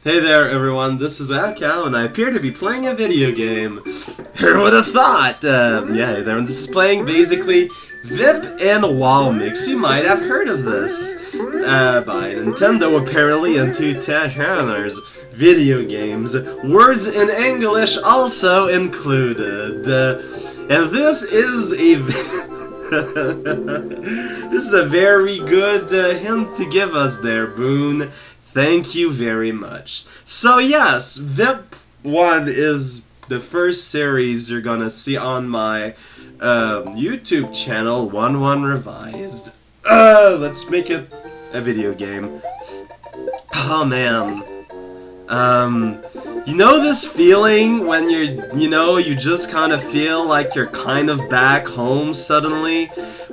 Hey there everyone, this is Akao and I appear to be playing a video game. Who would have thought? Yeah, there, this is playing basically VIP and WAL Mix. You might have heard of this. By Nintendo apparently in 2 genres. Video games. Words in English also included. And this is a... this is a very good hint to give us there, Boone. Thank you very much. So yes, VIP 1 is the first series you're gonna see on my YouTube channel, 1-1 Revised. Let's make it a video game. Oh man. You know this feeling when you just kind of feel like you're kind of back home suddenly,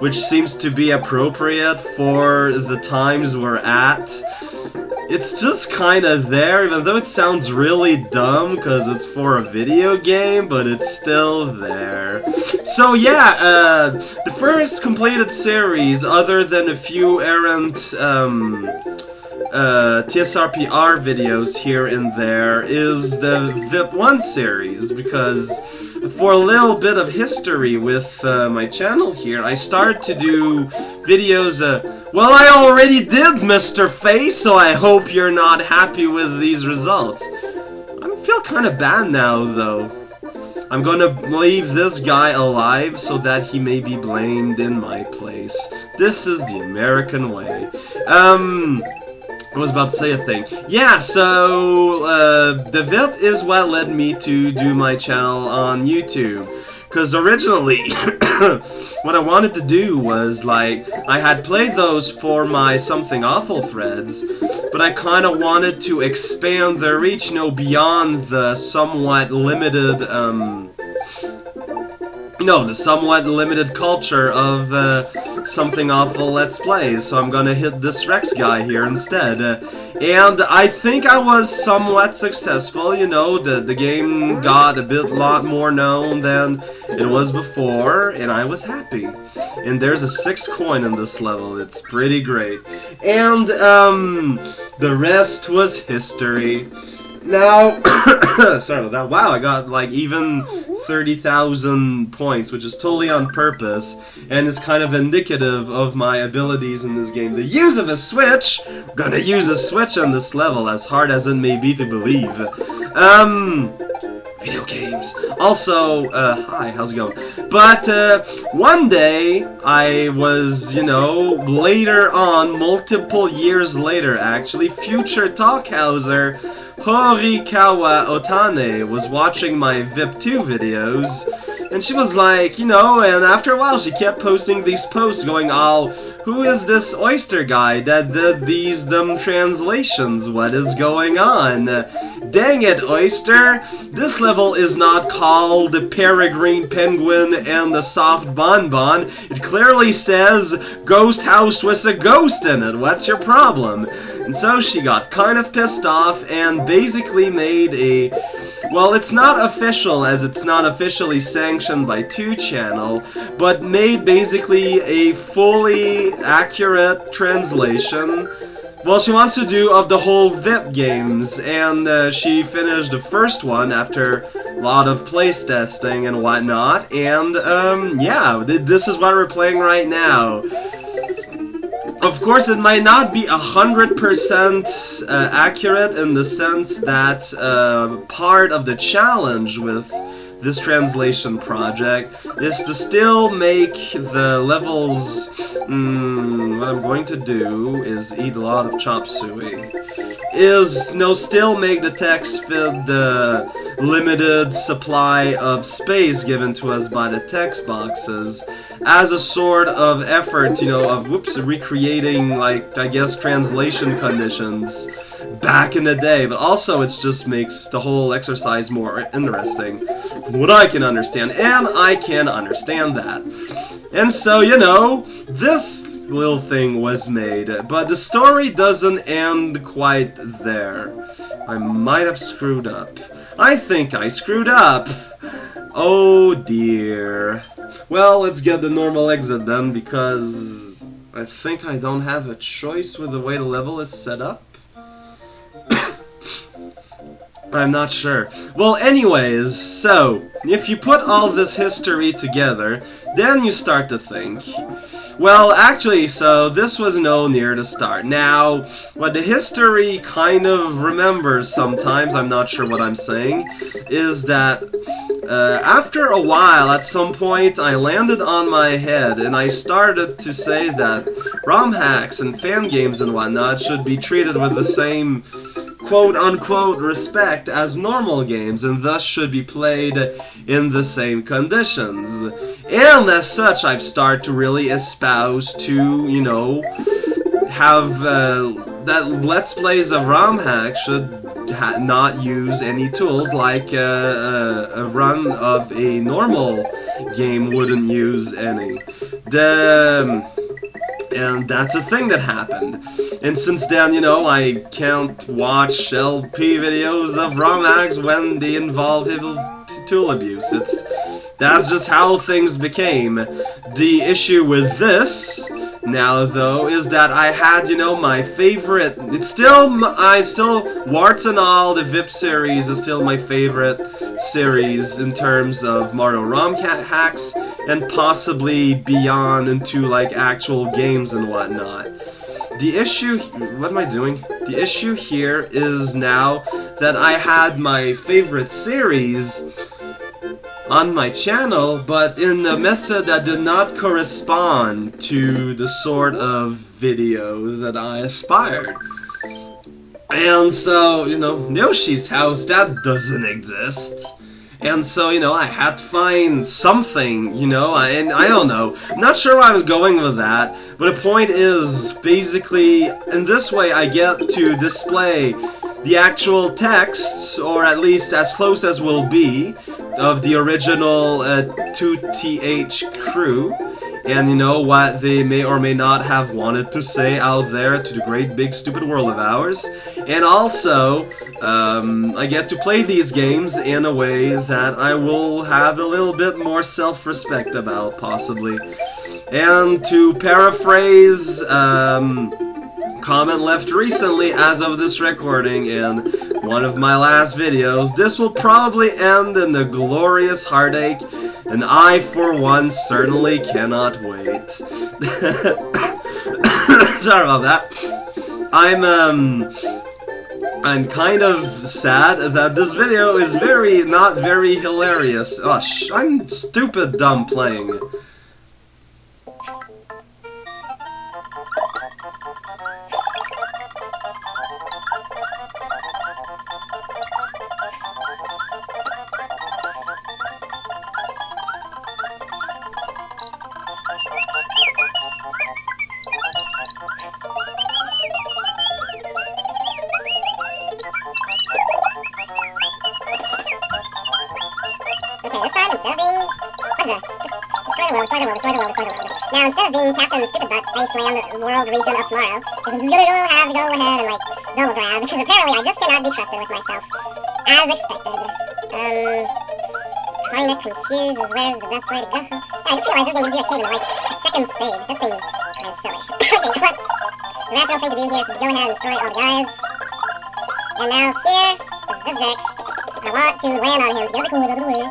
which seems to be appropriate for the times we're at. It's just kind of there, even though it sounds really dumb because it's for a video game, but it's still there. So yeah, the first completed series, other than a few errant TSRPR videos here and there, is the VIP 1 series, because for a little bit of history with my channel here, I started to do videos, well, I already did, Mr. Face, so I hope you're not happy with these results. I feel kind of bad now, though. I'm gonna leave this guy alive so that he may be blamed in my place. This is the American way. I was about to say a thing. Yeah, so, the VIP is what led me to do my channel on YouTube. Because originally, what I wanted to do was, like, I had played those for my Something Awful threads, but I kind of wanted to expand their reach, beyond the somewhat limited, the somewhat limited culture of, Something Awful Let's Plays, so I'm gonna hit this Rex guy here instead. And I think I was somewhat successful, the game got a lot more known than it was before, and I was happy. And there's a 6th coin in this level, it's pretty great. And, the rest was history. Now, sorry about that. Wow, I got, like, even 30,000 points, which is totally on purpose, and it's kind of indicative of my abilities in this game. The use of a switch! I'm gonna use a switch on this level, as hard as it may be to believe. Video games. Also, hi, how's it going? But, one day, I was, later on, multiple years later, actually, future Talkhauser Horikawa Otane was watching my VIP 2 videos, and she was like, and after a while she kept posting these posts going, who is this oyster guy that did these dumb translations? What is going on? Dang it, Oyster! This level is not called the Peregrine Penguin and the Soft Bonbon. It clearly says Ghost House with a ghost in it. What's your problem? And so she got kind of pissed off and basically made a... Well, it's not official, as it's not officially sanctioned by 2 channel, but made basically a fully accurate translation. Well, she wants to do of the whole VIP games, and she finished the first one after a lot of playtesting and whatnot, and yeah, this is what we're playing right now. Of course, it might not be 100% accurate in the sense that part of the challenge with this translation project is to still make the levels... what I'm going to do is eat a lot of chop suey. Still make the text fit the limited supply of space given to us by the text boxes as a sort of effort, of, recreating, like, I guess, translation conditions back in the day, but also it just makes the whole exercise more interesting, from what I can understand, and I can understand that. And so, this little thing was made, but the story doesn't end quite there. I might have screwed up. I think I screwed up! Oh dear. Well, let's get the normal exit then, because I think I don't have a choice with the way the level is set up. I'm not sure. Well, anyways, so, if you put all this history together, then you start to think. Well, actually, so this was no near the start. Now, what the history kind of remembers sometimes, I'm not sure what I'm saying, is that after a while, at some point, I landed on my head and I started to say that ROM hacks and fan games and whatnot should be treated with the same quote-unquote respect as normal games, and thus should be played in the same conditions. And as such, I've started to really espouse to, you know, have that Let's Plays of ROM hacks should not use any tools like a run of a normal game wouldn't use any. And that's a thing that happened. And since then, you know, I can't watch LP videos of ROM hacks when they involve tool abuse. That's just how things became. The issue with this now, though, is that I had, you know, my favorite. Warts and All, the VIP series is still my favorite series in terms of Mario ROM hacks, and possibly beyond into like actual games and whatnot. The issue, what am I doing? The issue here is now that I had my favorite series on my channel, but in a method that did not correspond to the sort of video that I aspired. And so, you know, Yoshi's House, that doesn't exist. And so, you know, I had to find something, you know, and I don't know. I'm not sure where I was going with that, but the point is, basically, in this way I get to display the actual texts, or at least as close as will be, of the original 2TH crew, and you know what they may or may not have wanted to say out there to the great big stupid world of ours. And also, I get to play these games in a way that I will have a little bit more self-respect about, possibly. And to paraphrase, comment left recently as of this recording in one of my last videos, this will probably end in a glorious heartache, and I, for one, certainly cannot wait. Sorry about that. I'm kind of sad that this video is not very hilarious. Oh, I'm stupid dumb playing. Now, instead of being Captain Stupid Butt, Iceland World Region of Tomorrow, I'm just gonna have to go ahead and, like, double grab, because apparently I just cannot be trusted with myself, as expected. Kinda confused as where's the best way to go. Yeah, I just realized this game gives you a key to, like, a second stage. That seems kinda silly. Okay, you know what? The rational thing to do here is just go ahead and destroy all the guys. And now here, for this jerk, I want to land on him to get the cool out of the way.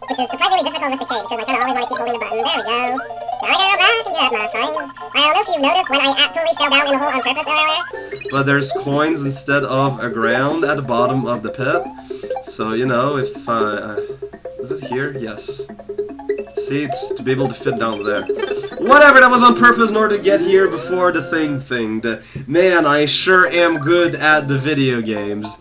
Which is surprisingly difficult with the K, because I kinda always want to keep holding the button. There we go. Now I gotta go back and do that, my friends. I don't know if you've noticed when I totally fell down in the hole on purpose earlier. But there's coins instead of a ground at the bottom of the pit. So, you know, if, is it here? Yes. See, it's to be able to fit down there. Whatever, that was on purpose in order to get here before the thing thinged. Man, I sure am good at the video games.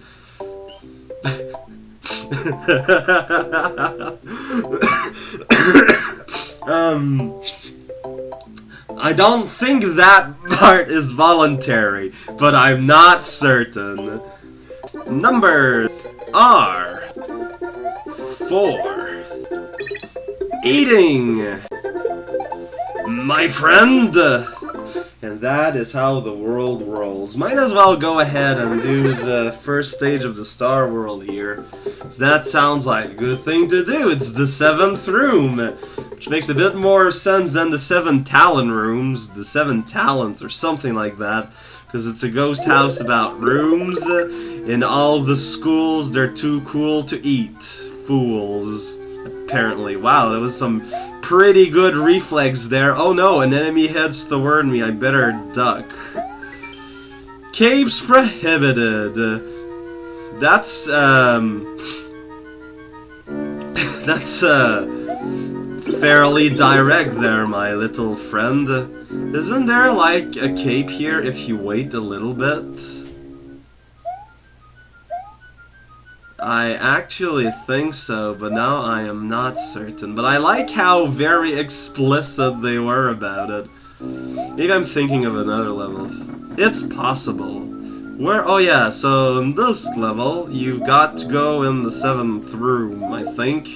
I don't think that part is voluntary, but I'm not certain. Numbers are 4. Eating, my friend. And that is how the world rolls. Might as well go ahead and do the first stage of the Star World here. That sounds like a good thing to do. It's the 7th room, which makes a bit more sense than the 7 Talon rooms, the 7 Talents or something like that, because it's a ghost house about rooms, In all the schools, they're too cool to eat. Fools. Apparently. Wow, that was some pretty good reflex there. Oh no, an enemy heads toward me. I better duck. Capes prohibited. That's, that's, fairly direct there, my little friend. Isn't there, like, a cape here if you wait a little bit? I actually think so, but now I am not certain. But I like how very explicit they were about it. Maybe I'm thinking of another level. It's possible. Where? Oh yeah, so in this level, you've got to go in the 7th room, I think.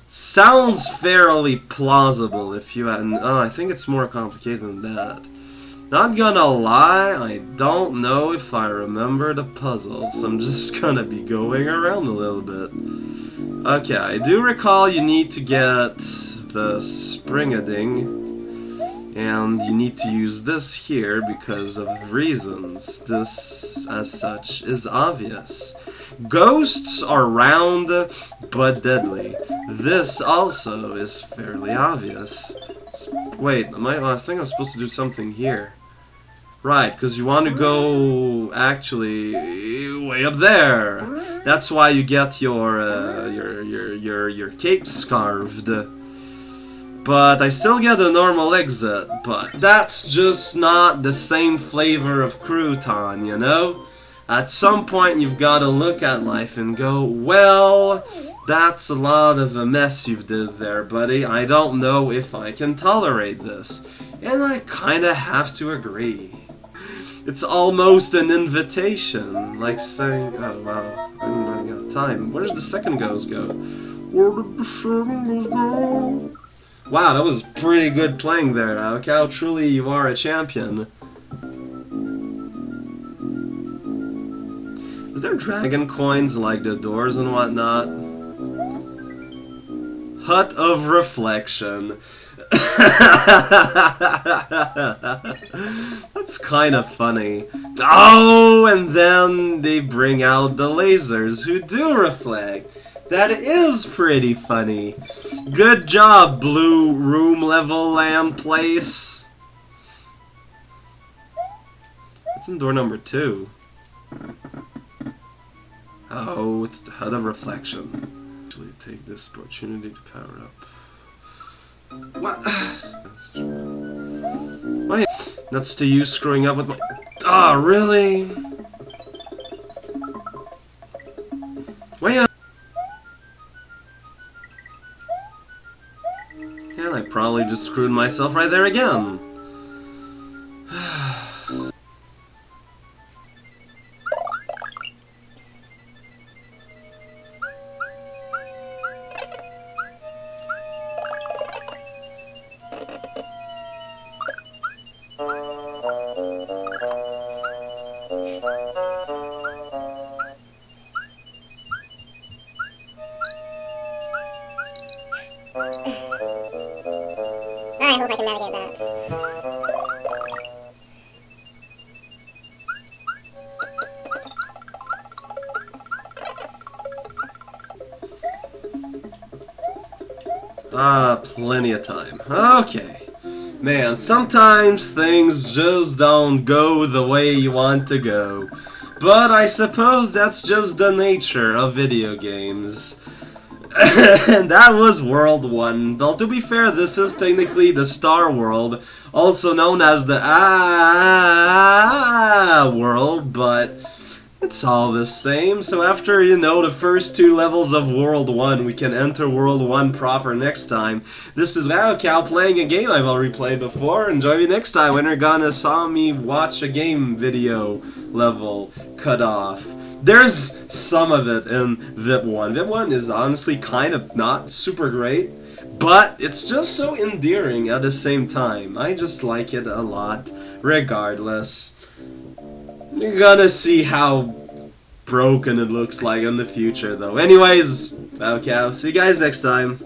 Sounds fairly plausible if you hadn't... Oh, I think it's more complicated than that. Not gonna lie, I don't know if I remember the puzzles. I'm just gonna be going around a little bit. Okay, I do recall you need to get the spring-a-ding. And you need to use this here because of reasons. This, as such, is obvious. Ghosts are round, but deadly. This also is fairly obvious. Wait, I think I'm supposed to do something here. Right, because you want to go, actually, way up there. That's why you get your cape scarved. But I still get a normal exit, but that's just not the same flavor of crouton, you know? At some point you've got to look at life and go, well, that's a lot of a mess you've did there, buddy. I don't know if I can tolerate this. And I kinda have to agree. It's almost an invitation, like saying, oh wow, I'm running out of time. Where does the second ghost go? Where did the second ghost go? Wow, that was pretty good playing there, Alcal. Truly, you are a champion. Is there dragon coins like the doors and whatnot? Hut of Reflection. That's kind of funny. Oh, and then they bring out the lasers who do reflect. That is pretty funny. Good job, blue room level land place. It's in door number 2. Oh, it's the Hut of Reflection. Actually, take this opportunity to power up. What? Wait, that's to you screwing up with my... Ah, oh, really? Wait up! And I probably just screwed myself right there again. I hope I can navigate that. Ah, plenty of time. Okay. Man, sometimes things just don't go the way you want to go. But I suppose that's just the nature of video games. And that was World 1. Well, to be fair, this is technically the Star World, also known as the world, but it's all the same. So after, you know, the first 2 levels of World 1, we can enter World 1 proper next time. This is Cal playing a game I've already played before, and join me next time when you're gonna saw me watch a game video level cut off. There's some of it in VIP 1. VIP 1 is honestly kind of not super great, but it's just so endearing at the same time. I just like it a lot, regardless. You're gonna see how broken it looks like in the future, though. Anyways, okay, see you guys next time.